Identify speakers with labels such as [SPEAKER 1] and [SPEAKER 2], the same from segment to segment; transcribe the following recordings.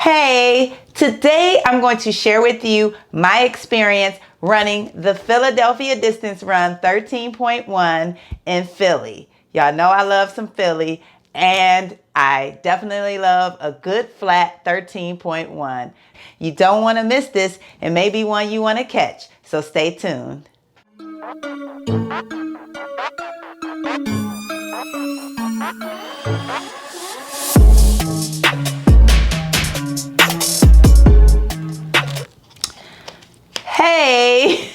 [SPEAKER 1] Hey, today I'm going to share with you my experience running the Philadelphia Distance Run 13.1 in Philly. Y'all know I love some Philly, and I definitely love a good flat 13.1. You don't want to miss this, and maybe one you want to catch, so stay tuned. Hey,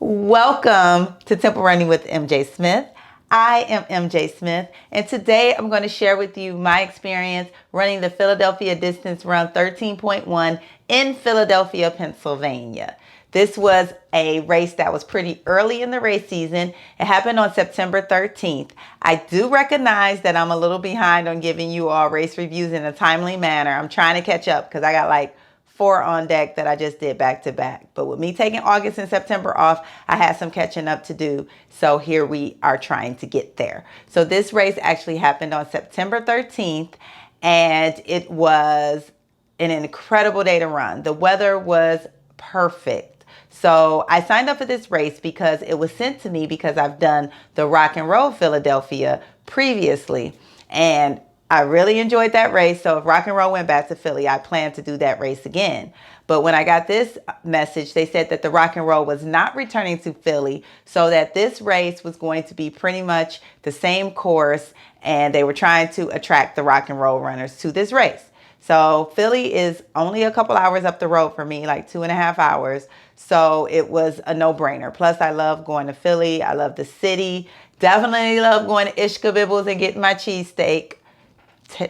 [SPEAKER 1] welcome to Temple Running with MJ Smith. I am MJ Smith, and today I'm going to share with you my experience running the Philadelphia Distance Run 13.1 in Philadelphia, Pennsylvania. This was a race that was pretty early in the race season. It happened on September 13th. I do recognize that I'm a little behind on giving you all race reviews in a timely manner. I'm trying to catch up because I got like 4 on deck that I just did back to back. But with me taking August and September off, I had some catching up to do. So here we are trying to get there. So this race actually happened on September 13th, and it was an incredible day to run. The weather was perfect. So I signed up for this race because it was sent to me because I've done the Rock and Roll Philadelphia previously. And I really enjoyed that race. So if Rock and Roll went back to Philly, I plan to do that race again. But when I got this message, they said that the Rock and Roll was not returning to Philly, so that this race was going to be pretty much the same course, and they were trying to attract the Rock and Roll runners to this race. So Philly is only a couple hours up the road for me, like 2.5 hours. So it was a no-brainer. Plus, I love going to Philly. I love the city. Definitely love going to Ishkabibbles and getting my cheesesteak.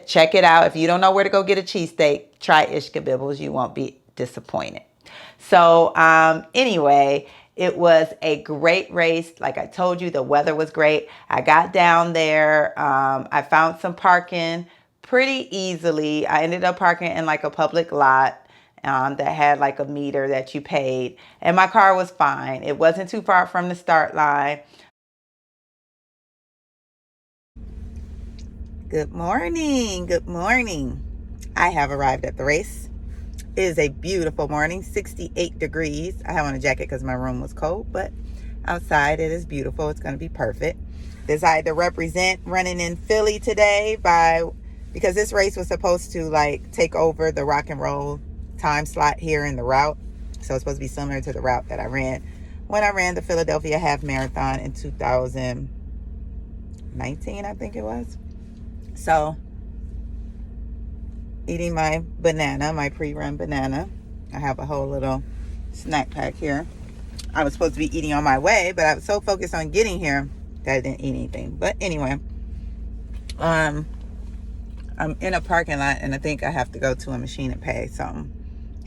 [SPEAKER 1] Check it out. If you don't know where to go get a cheesesteak, try Ishkabibbles. You won't be disappointed. So anyway, it was a great race. Like I told you, the weather was great. I got down there. I found some parking pretty easily. I ended up parking in like a public lot that had like a meter that you paid. And my car was fine. It wasn't too far from the start line. Good morning. Good morning. I have arrived at the race. It is a beautiful morning, 68 degrees. I have on a jacket because my room was cold, but outside it is beautiful. It's going to be perfect. Decided to represent running in Philly today because this race was supposed to like take over the Rock and Roll time slot here in the route. So it's supposed to be similar to the route that I ran when I ran the Philadelphia Half Marathon in 2019, I think it was. So eating my banana, my pre-run banana. I have a whole little snack pack here. I was supposed to be eating on my way, but I was so focused on getting here that I didn't eat anything. But anyway, I'm in a parking lot, and I think I have to go to a machine and pay. So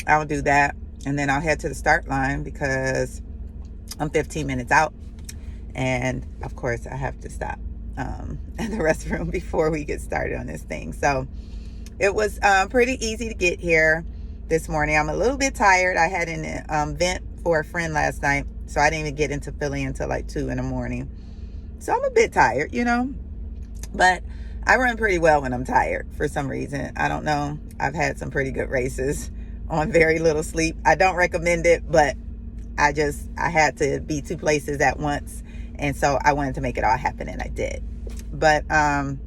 [SPEAKER 1] I'll do that, and then I'll head to the start line because I'm 15 minutes out. And of course, I have to stop at the restroom before we get started on this thing. So it was pretty easy to get here this morning. I'm a little bit tired. I had an event for a friend last night, so I didn't even get into Philly until like 2 in the morning. So I'm a bit tired, but I run pretty well when I'm tired for some reason. I don't know. I've had some pretty good races on very little sleep. I don't recommend it, but I had to be 2 places at once. And so I wanted to make it all happen, and I did. But I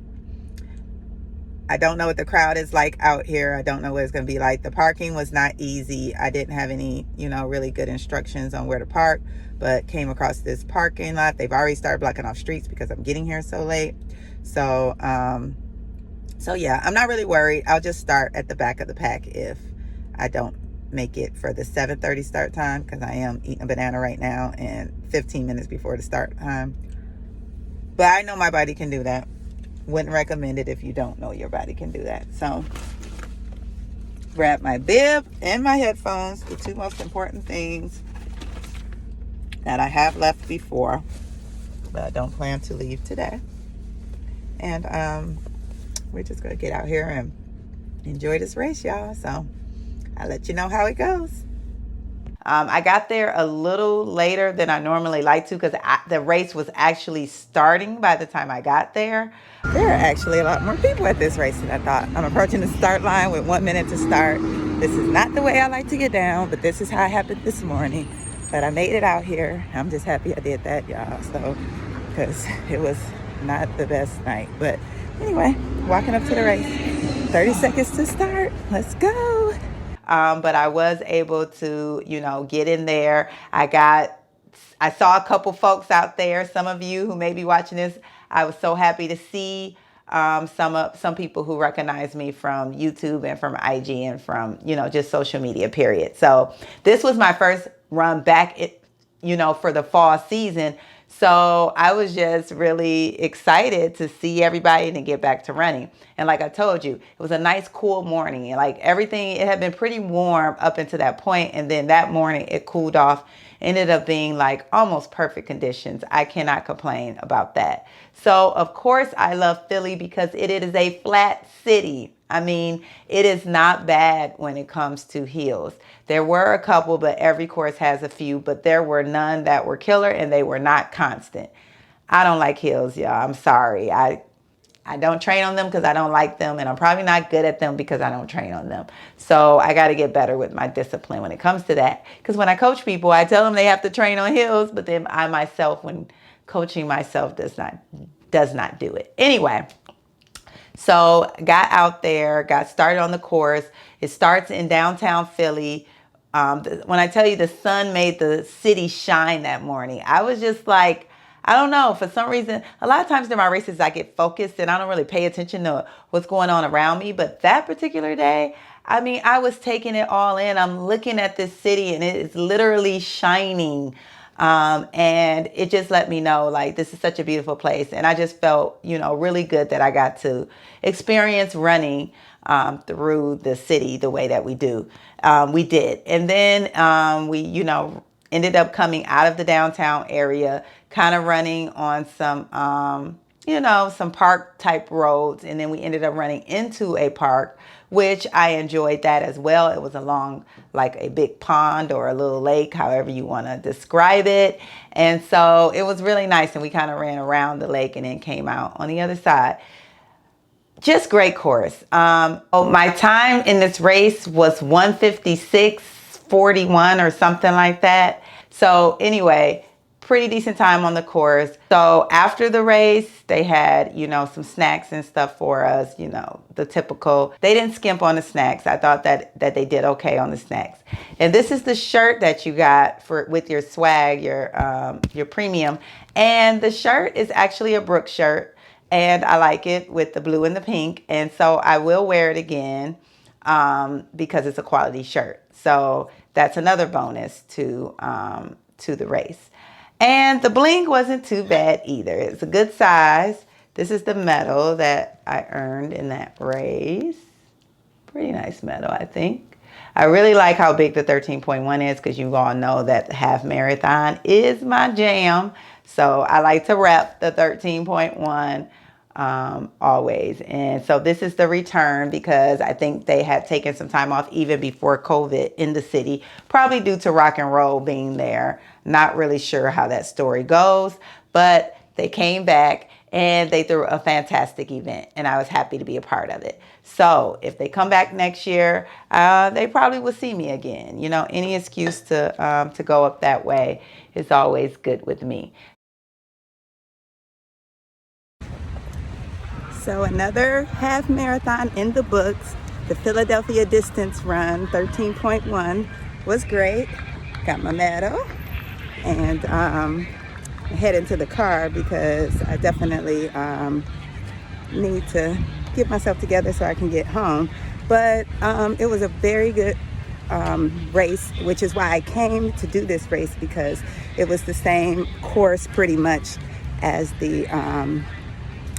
[SPEAKER 1] don't know what the crowd is like out here. I don't know what it's going to be like. The parking was not easy. I didn't have any, really good instructions on where to park, but came across this parking lot. They've already started blocking off streets because I'm getting here so late. So yeah, I'm not really worried. I'll just start at the back of the pack if I don't make it for the 7:30 start time, because I am eating a banana right now and 15 minutes before the start time. But I know my body can do that. Wouldn't recommend it if you don't know your body can do that. So grab my bib and my headphones, the 2 most important things that I have left before, but I don't plan to leave today. And we're just gonna get out here and enjoy this race, y'all. So I'll let you know how it goes. I got there a little later than I normally like to because the race was actually starting by the time I got there. There are actually a lot more people at this race than I thought. I'm approaching the start line with 1 minute to start. This is not the way I like to get down, but this is how it happened this morning. But I made it out here. I'm just happy I did that, y'all. So, because it was not the best night. But anyway, walking up to the race. 30 seconds to start. Let's go. But I was able to, get in there. I saw a couple folks out there. Some of you who may be watching this, I was so happy to see some people who recognize me from YouTube and from IG and from, just social media, period. So this was my first run back, for the fall season. So I was just really excited to see everybody and to get back to running. And like I told you, it was a nice cool morning. And like everything, it had been pretty warm up until that point. And then that morning it cooled off, ended up being like almost perfect conditions. I cannot complain about that. So of course I love Philly because it is a flat city. I mean, it is not bad when it comes to hills. There were a couple, but every course has a few, but there were none that were killer and they were not constant. I don't like hills, y'all. I'm sorry. I don't train on them because I don't like them, and I'm probably not good at them because I don't train on them. So I got to get better with my discipline when it comes to that. Because when I coach people, I tell them they have to train on hills, but then I myself, when coaching myself, does not do it. Anyway. So got out there, got started on the course. It starts in downtown Philly. When I tell you the sun made the city shine that morning, I was just like, I don't know, for some reason, a lot of times during my races, I get focused and I don't really pay attention to what's going on around me. But that particular day, I mean, I was taking it all in. I'm looking at this city and it is literally shining. And it just let me know, like, this is such a beautiful place. And I just felt, really good that I got to experience running through the city the way that we do. We did. And then we, ended up coming out of the downtown area, kind of running on some, some park type roads. And then we ended up running into a park, which I enjoyed that as well. It was along like a big pond or a little lake, however you want to describe it. And so it was really nice. And we kind of ran around the lake and then came out on the other side. Just great course. My time in this race was 1:56:41 or something like that. So anyway, pretty decent time on the course. So after the race, they had, some snacks and stuff for us, the typical. They didn't skimp on the snacks. I thought that they did okay on the snacks. And this is the shirt that you got with your swag, your premium. And the shirt is actually a Brooks shirt. And I like it with the blue and the pink. And so I will wear it again because it's a quality shirt. So that's another bonus to the race. And the bling wasn't too bad either. It's a good size. This is the medal that I earned in that race. Pretty nice medal, I think. I really like how big the 13.1 is because you all know that the half marathon is my jam. So I like to rep the 13.1 always. And so this is the return because I think they had taken some time off even before COVID in the city, probably due to rock and roll being there. Not really sure how that story goes, but they came back and they threw a fantastic event and I was happy to be a part of it. So if they come back next year, they probably will see me again. Any excuse to go up that way is always good with me. So another half marathon in the books. The Philadelphia distance run, 13.1, was great. Got my medal and head into the car because I definitely need to get myself together so I can get home. But it was a very good race, which is why I came to do this race because it was the same course pretty much as the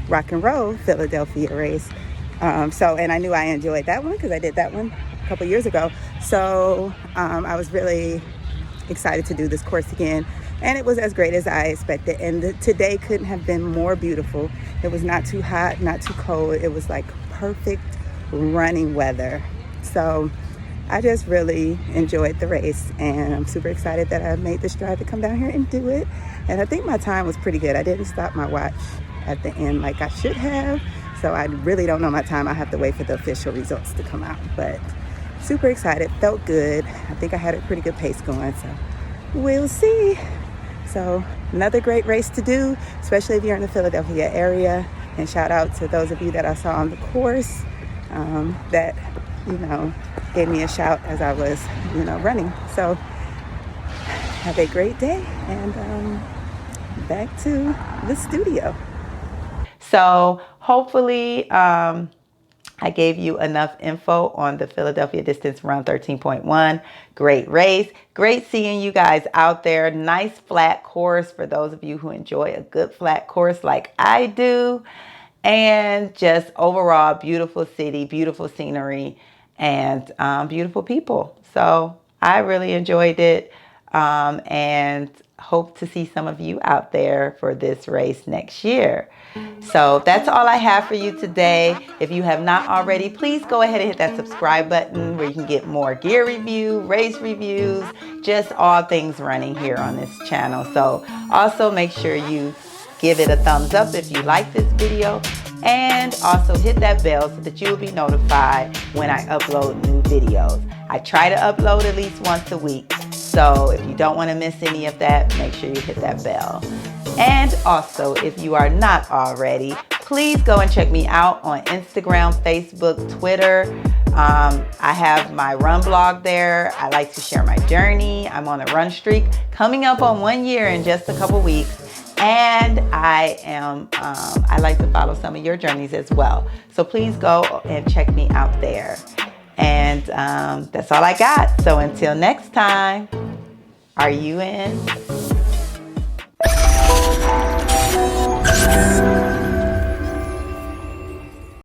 [SPEAKER 1] rock and roll Philadelphia race. And I knew I enjoyed that one because I did that one a couple years ago. So I was really excited to do this course again. And it was as great as I expected. And today couldn't have been more beautiful. It was not too hot, not too cold. It was like perfect running weather. So
[SPEAKER 2] I just really enjoyed the race, and I'm super excited that I made this drive to come down here and do it. And I think my time was pretty good. I didn't stop my watch at the end like I should have, so I really don't know my time. I have to wait for the official results to come out, but super excited, felt good. I think I had a pretty good pace going, so we'll see. So another great race to do, especially if you're in the Philadelphia area. And shout out to those of you that I saw on the course that, gave me a shout as I was, running. So have a great day, and back to the studio.
[SPEAKER 1] So hopefully I gave you enough info on the Philadelphia Distance Run 13.1. Great race. Great seeing you guys out there. Nice flat course for those of you who enjoy a good flat course like I do. And just overall, beautiful city, beautiful scenery, and beautiful people. So I really enjoyed it, and hope to see some of you out there for this race next year. So that's all I have for you today. If you have not already, please go ahead and hit that subscribe button where you can get more gear review, race reviews, just all things running here on this channel. So also make sure you give it a thumbs up if you like this video, and also hit that bell so that you will be notified when I upload new videos. I try to upload at least once a week, so if you don't want to miss any of that, make sure you hit that bell. And also, if you are not already, please go and check me out on Instagram, Facebook, Twitter. I have my run blog there. I like to share my journey. I'm on a run streak coming up on 1 year in just a couple weeks. And I like to follow some of your journeys as well. So please go and check me out there. And that's all I got. So until next time, are you in?